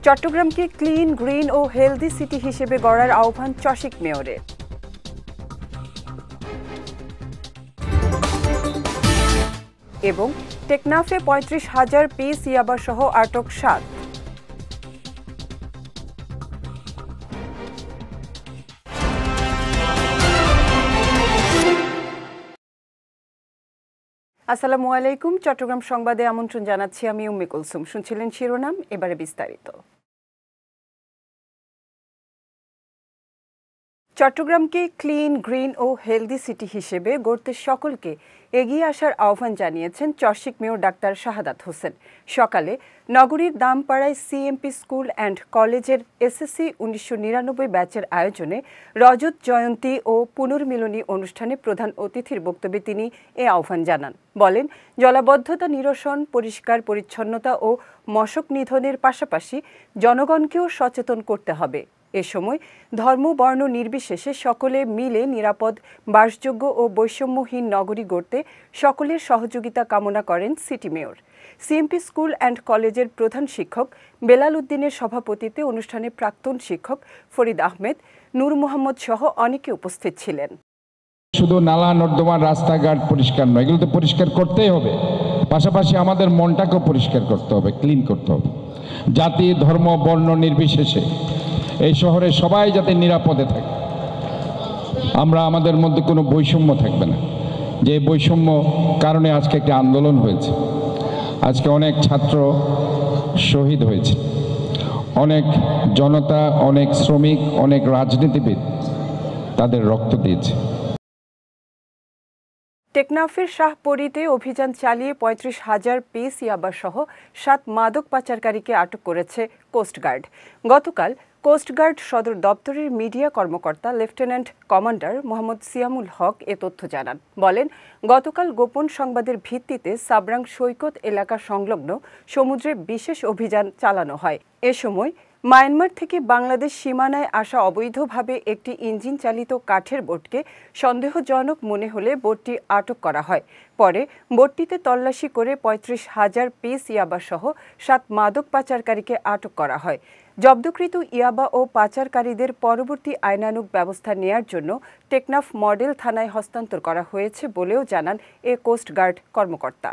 চট্টগ্রামকে clean, green ও healthy city হিসেবে গড়ার আহ্বান চসিক মেয়রের। এবং টেকনাফে ৩৫,০০০ পিস ইয়াবাসহ আটক ৭। আসসালামু আলাইকুম। চট্টগ্রাম সংবাদে আমন্ত্রণ জানাচ্ছি আমি উম্মে কুলসুম। শুনছিলেন শিরোনাম, এবারে বিস্তারিত। চট্টগ্রামকে ক্লিন, গ্রিন ও হেলদি সিটি হিসেবে গড়তে সকলকে এগিয়ে আসার আহ্বান জানিয়েছেন চসিক মেয়র ডাক্তার শাহাদাত হোসেন। সকালে নগরীর দামপাড়ায় সিএমপি স্কুল অ্যান্ড কলেজের এসএসসি ১৯৯৯ ব্যাচের আয়োজনে রজত জয়ন্তী ও পুনর্মিলনী অনুষ্ঠানে প্রধান অতিথির বক্তব্যে তিনি এ আহ্বান জানান। বলেন, জলাবদ্ধতা নিরসন, পরিষ্কার পরিচ্ছন্নতা ও মশক নিধনের পাশাপাশি জনগণকেও সচেতন করতে হবে। এ সময় ধর্ম, বর্ণ নির্বিশেষে সকলে মিলে নিরাপদ, বাসযোগ্য ও বৈষম্যহীন নগরী গড়তে সকলের সহযোগিতা কামনা করেন city mayor. CMP school and কলেজের প্রধান শিক্ষক বেলাল উদ্দিনের সভাপতিত্বে অনুষ্ঠানে প্রাক্তন শিক্ষক ফরিদ আহমেদ, নূর মোহাম্মদ সহ অনেকে উপস্থিত ছিলেন। শুধু নালা নর্দমা, রাস্তাঘাট পরিষ্কার নয়, এগুলো তো পরিষ্কার করতেই হবে, পাশাপাশি আমাদের মনটাকেও পরিষ্কার করতে হবে, ক্লিন করতে হবে। জাতি, ধর্ম, বর্ণ নির্বিশেষে এই শহরে সবাই যাতে নিরাপদে থাকে, আমরা আমাদের মধ্যে কোনো বৈষম্য থাকবে না। যে বৈষম্য কারণে আজকে একটি আন্দোলন হয়েছে, আজকে অনেক ছাত্র শহীদ হয়েছে, অনেক জনতা, অনেক শ্রমিক, অনেক রাজনীতিবিদ তাদের রক্ত দিয়েছে। টেকনাফের শাহপরীতে অভিযান চালিয়ে ৩৫,০০০ পিস ইয়াবাসহ ৭ মাদক পাচারকারীকে আটক করেছে কোস্টগার্ড। গতকাল কোস্টগার্ড সদর দপ্তরের মিডিয়া কর্মকর্তা লেফটেন্যান্ট কমান্ডার মোহাম্মদ সিয়ামুল হক এ তথ্য জানান। বলেন, গতকাল গোপন সংবাদের ভিত্তিতে সাবরাং সৈকত এলাকা সংলগ্ন সমুদ্রে বিশেষ অভিযান চালানো হয়। এ সময় মায়ানমার থেকে বাংলাদেশ সীমানায় আসা অবৈধভাবে একটি ইঞ্জিন চালিত কাঠের বোটকে সন্দেহজনক মনে হলে বোটটি আটক করা হয়। পরে বোটটিতে তল্লাশি করে ৩৫,০০০ পিস ইয়াবাসহ ৭ মাদক পাচারকারীকে আটক করা হয়। জব্দকৃত ইয়াবা ও পাচারকারীদের পরবর্তী আইনানুগ ব্যবস্থা নেয়ার জন্য টেকনাফ মডেল থানায় হস্তান্তর করা হয়েছে বলেও জানান এ কোস্টগার্ড কর্মকর্তা।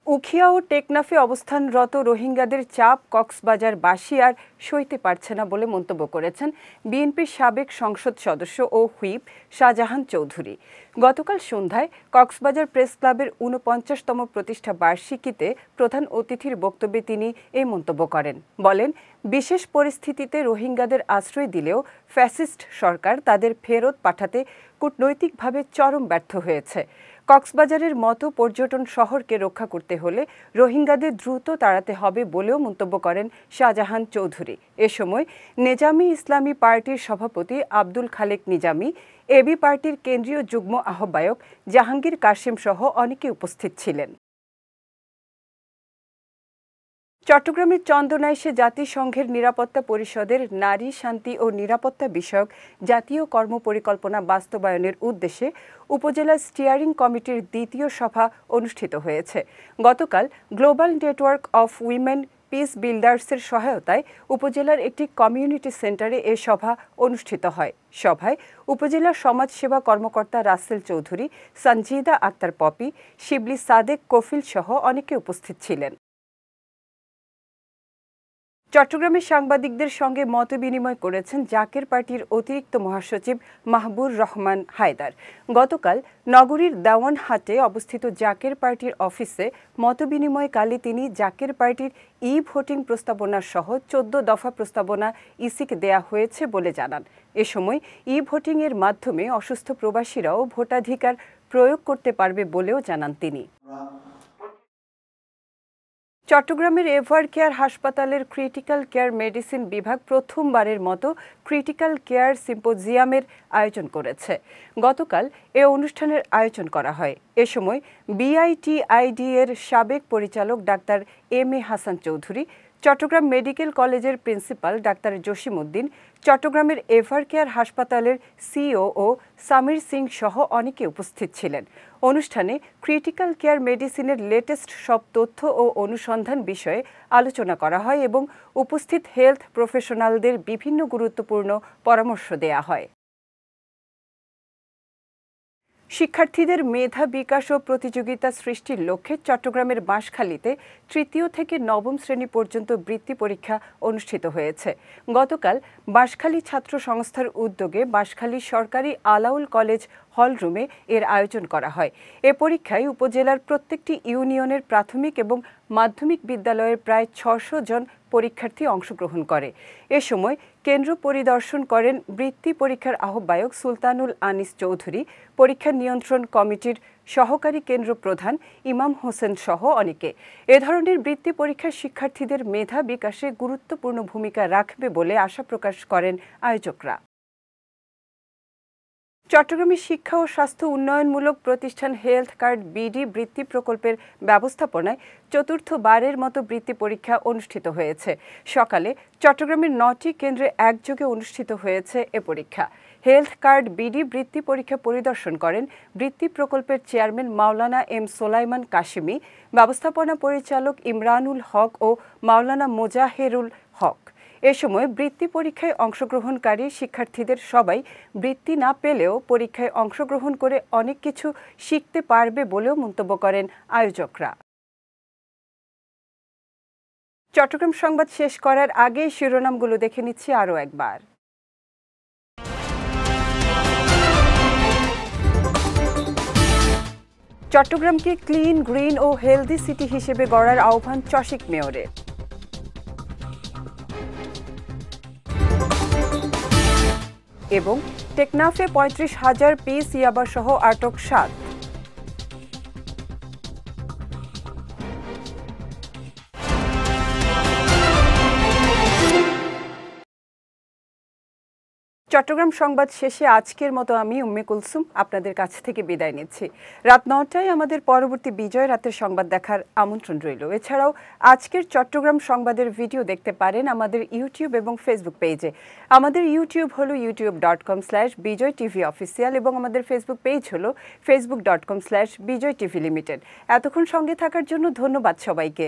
উখিয়া ও টেকনাফে অবস্থানরত রোহিঙ্গাদের চাপ কক্সবাজারবাসী আর সইতে পারছে না বলে মন্তব্য করেছেন বিএনপির সাবেক সংসদ সদস্য ও হুইপ শাহজাহান চৌধুরী। গতকাল সন্ধ্যায় কক্সবাজার প্রেস ক্লাবের ৪৯তম প্রতিষ্ঠা বার্ষিকীতে প্রধান অতিথির বক্তব্যে তিনি এই মন্তব্য করেন। বলেন, বিশেষ পরিস্থিতিতে রোহিঙ্গাদের আশ্রয় দিলেও ফ্যাসিস্ট সরকার তাদের ফেরত পাঠাতে কূটনৈতিকভাবে চরম ব্যর্থ হয়েছে। কক্সবাজারের মতো পর্যটন শহরকে রক্ষা করতে হলে রোহিঙ্গাদের দ্রুত তাড়াতে হবে বলেও মন্তব্য করেন শাহজাহান চৌধুরী। এ সময় নেজামি ইসলামী পার্টির সভাপতি আব্দুল খালেক নিজামী, এবি পার্টির কেন্দ্রীয় যুগ্ম আহ্বায়ক জাহাঙ্গীর কাশেম সহ অনেকে উপস্থিত ছিলেন। চট্টগ্রামের চন্দনাইশে জাতিসংঘের নিরাপত্তা পরিষদের নারী, শান্তি ও নিরাপত্তা বিষয়ক জাতীয় কর্মপরিকল্পনা বাস্তবায়নের উদ্দেশ্যে উপজেলা স্টিয়ারিং কমিটির দ্বিতীয় সভা অনুষ্ঠিত হয়েছে। গতকাল global network of women peace বিল্ডার্সের সহায়তায় উপজেলার একটি কমিউনিটি সেন্টারে এ সভা অনুষ্ঠিত হয়। সভায় উপজেলা সমাজসেবা কর্মকর্তা রাসেল চৌধুরী, সঞ্জিদা আক্তার পপি, শিবলি সাদেক কফিল সহ অনেকে উপস্থিত ছিলেন। চট্টগ্রামের সাংবাদিকদের সঙ্গে মতবিনিময় করেছেন জাকের পার্টির অতিরিক্ত মহাসচিব মাহবুর রহমান হায়দার। গতকাল নগরীর দেওয়ানহাটে অবস্থিত জাকের পার্টির অফিসে মতবিনিময়কালে তিনি জাকের পার্টির ভোটিং প্রস্তাবনা সহ ১৪ দফা প্রস্তাবনা ইসিকে দেয়া হয়েছে বলে জানান। এ সময় ভোটিংয়ের মাধ্যমে অসুস্থ প্রবাসীরাও ভোটাধিকার প্রয়োগ করতে পারবে বলেও জানান তিনি। চট্টগ্রামের এভার কেয়ার হাসপাতালের ক্রিটিক্যাল কেয়ার মেডিসিন বিভাগ প্রথমবারের মতো ক্রিটিক্যাল কেয়ার সিম্পোজিয়ামের আয়োজন করেছে। গতকাল এ অনুষ্ঠানের আয়োজন করা হয়। এ সময় বিআইটিআইডি এর সাবেক পরিচালক doctor M A Hasan Chowdhury, Chittagong medical কলেজের প্রিন্সিপাল ডাক্তার জসিমউদ্দিন, চট্টগ্রামের এভার কেয়ার হাসপাতালের সিইও সামির সিং সহ অনেকে উপস্থিত ছিলেন। অনুষ্ঠানে ক্রিটিক্যাল কেয়ার মেডিসিনের লেটেস্ট সব তথ্য ও অনুসন্ধান বিষয়ে আলোচনা করা হয় এবং উপস্থিত হেলথ প্রফেশনালদের বিভিন্ন গুরুত্বপূর্ণ পরামর্শ দেয়া হয়। শিক্ষার্থীদের মেধা বিকাশ ও প্রতিযোগিতা সৃষ্টির লক্ষ্যে চট্টগ্রামের বাঁশখালীতে তৃতীয় থেকে নবম শ্রেণী পর্যন্ত বৃত্তি পরীক্ষা অনুষ্ঠিত হয়েছে। গতকাল বাঁশখালী ছাত্র সংস্থার উদ্যোগে বাঁশখালী সরকারি আলাউল কলেজ হলরুমে এর আয়োজন করা হয়। এ পরীক্ষায় উপজেলার প্রত্যেকটি ইউনিয়নের প্রাথমিক এবং মাধ্যমিক বিদ্যালয়ের প্রায় ৬০০ জন পরীক্ষার্থী অংশগ্রহণ করে। এ সময় কেন্দ্র পরিদর্শন করেন বৃত্তি পরীক্ষার আহ্বায়ক সুলতানুল আনিস চৌধুরী, পরীক্ষা নিয়ন্ত্রণ কমিটির সহকারী কেন্দ্র প্রধান ইমাম হোসেন সহ অনেকে। এ ধরনের বৃত্তি পরীক্ষা শিক্ষার্থীদের মেধা বিকাশে গুরুত্বপূর্ণ ভূমিকা রাখবে বলে আশা প্রকাশ করেন আয়োজকরা। চট্টগ্রামের শিক্ষা ও স্বাস্থ্য উন্নয়নমূলক প্রতিষ্ঠান হেলথ কার্ড বিডি বৃত্তি প্রকল্পের ব্যবস্থাপনায় চতুর্থবারের মতো বৃত্তি পরীক্ষা অনুষ্ঠিত হয়েছে। সকালে চট্টগ্রামের ৯টি কেন্দ্রে একযোগে অনুষ্ঠিত হয়েছে এ পরীক্ষা। হেলথ কার্ড বিডি বৃত্তি পরীক্ষা পরিদর্শন করেন বৃত্তি প্রকল্পের চেয়ারম্যান মাওলানা এম সোলাইমান কাশিমি, ব্যবস্থাপনা পরিচালক ইমরানুল হক ও মাওলানা মোজাহেরুল হক। এ সময় বৃত্তি পরীক্ষায় অংশগ্রহণকারী শিক্ষার্থীদের সবাই বৃত্তি না পেলেও পরীক্ষায় অংশগ্রহণ করে অনেক কিছু শিখতে পারবে বলেও মন্তব্য করেন আয়োজকরা। চট্টগ্রাম সংবাদ শেষ করার আগে শিরোনামগুলো দেখে নিচ্ছি আরও একবার। চট্টগ্রামকে ক্লিন, গ্রিন ও হেলদি সিটি হিসেবে গড়ার আহ্বান চসিক মেয়রের। এবং টেকনাফে ৩৫,০০০ পিস ইয়াবাসহ আটক ৭। চট্টগ্রাম সংবাদ শেষে আজকের মতো আমি উম্মে কুলসুম আপনাদের কাছ থেকে বিদায় নিচ্ছি। রাত ৯টায় আমাদের পরবর্তী বিজয় রাতের সংবাদ দেখার আমন্ত্রণ রইল। এছাড়াও আজকের চট্টগ্রাম সংবাদের ভিডিও দেখতে পারেন আমাদের ইউটিউব এবং ফেসবুক পেজে। আমাদের ইউটিউব হলো youtube.com/bijoytvofficial এবং আমাদের ফেসবুক পেজ হলো facebook.com/bijoytvlimited। এতক্ষণ সঙ্গে থাকার জন্য ধন্যবাদ সবাইকে।